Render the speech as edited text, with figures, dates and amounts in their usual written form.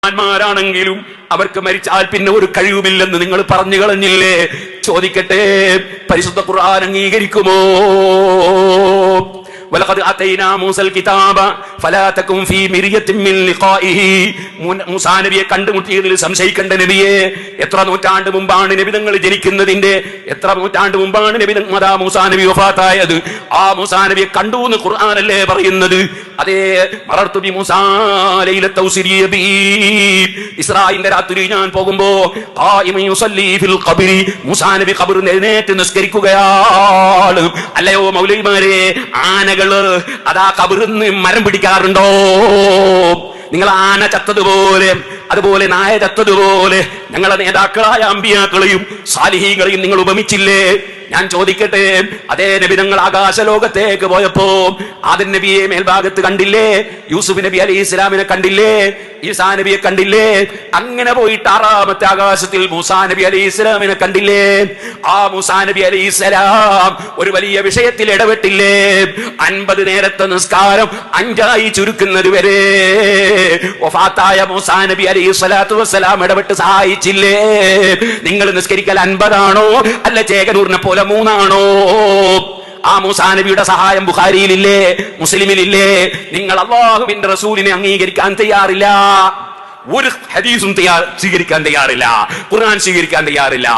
ാണെങ്കിലും അവർക്ക് മരിച്ചാൽ പിന്നെ ഒരു കഴിവുമില്ലെന്ന് നിങ്ങൾ പറഞ്ഞു കളഞ്ഞില്ലേ? ചോദിക്കട്ടെ, പരിശുദ്ധ ഖുർആൻ അംഗീകരിക്കുമോ? വലഖദ് അതൈനാ മൂസൽ കിതാബ ഫലാ തകുൻ ഫീ മിരിയത്തിൻ മിൻ ലിഖാഇഹി. മൂസാ നബിയെ കണ്ടുമുട്ടിയതിൽ സംശയിക്കേണ്ട നബിയെ, എത്ര നൂറ്റാണ്ട് മുമ്പാണ് നബി തങ്ങൾ ജനിക്കുന്നതിന്റെ, എത്ര നൂറ്റാണ്ട് മുമ്പാണ് നബി മൂസാ നബി വഫാത്തായത്. ആ മൂസാ നബിയെ കണ്ടു എന്ന് ഖുർആനല്ലേ പറയുന്നത്? അതേ, മറർതു ബി മൂസാ ലൈലത ഉസ്രിയ ബി, ഇസ്രായിലിന്റെ രാത്രി ഞാൻ പോകുമ്പോ ഖായിമൻ യുസല്ലി ഫിൽ ഖബ്രി, മൂസാ നബി ഖബറിൽ എഴുന്നേറ്റ് നിസ്കരിക്കുകയാണ്. അല്ലയോ മൗലവിമാരെ, ആനകള് അതാ ഖബറിന്ന് മരം പിടിക്കാറുണ്ടോ? നിങ്ങൾ ആന ചത്തതുപോലെ, അതുപോലെ നായ ചത്തതുപോലെ ഞങ്ങളെ നേതാക്കളായ അമ്പിയാക്കളെയും സാലിഹീങ്ങളെയും നിങ്ങൾ ഉപമിച്ചില്ലേ? ഞാൻ ചോദിക്കട്ടെ, അതേ നബി തങ്ങൾ ആകാശലോകത്തേക്ക് പോയപ്പോ ആദം നബിയെ മേൽഭാഗത്ത് കണ്ടില്ലേ? യൂസുഫ് നബി അലൈഹി ഇസ്ലാമിനെ കണ്ടില്ലേ? ഈസാ നബിയെ കണ്ടില്ലേ? അങ്ങനെ പോയിട്ട് 6ാമത്തെ ആകാശത്തിൽ മൂസാ നബി അലൈഹി ഇസ്ലാമിനെ കണ്ടില്ലേ? ആ മൂസാ നബി അലൈഹി ഇസ്ലാം ഒരു വലിയ വിഷയത്തിൽ ഇടപെട്ടില്ലേ? 50 നേരത്തെ നിസ്കാരം 5ആയി ചുരുക്കുന്നത് വരെ വഫാത്തായ മൂസാ നബി അലൈഹി സ്വലാത്തു വസ്സലാം ഇടപെട്ട് സഹായിച്ചില്ലേ? നിങ്ങൾ നിസ്കരിക്കൽ 50ആണോ അല്ല ചേകനൂറിനെ പോലെ 3ആണോ? ആ മൂസാ നബിയുടെ സഹായം ബുഖാരിയിലില്ലേ, മുസ്ലിമിലില്ലേ? നിങ്ങൾ അല്ലാഹുവിന്റെ റസൂലിനെ അംഗീകരിക്കാൻ തയ്യാറില്ല, ഒരു ഹദീസും സ്വീകരിക്കാൻ തയ്യാറില്ല, ഖുർആൻ സ്വീകരിക്കാൻ തയ്യാറില്ല.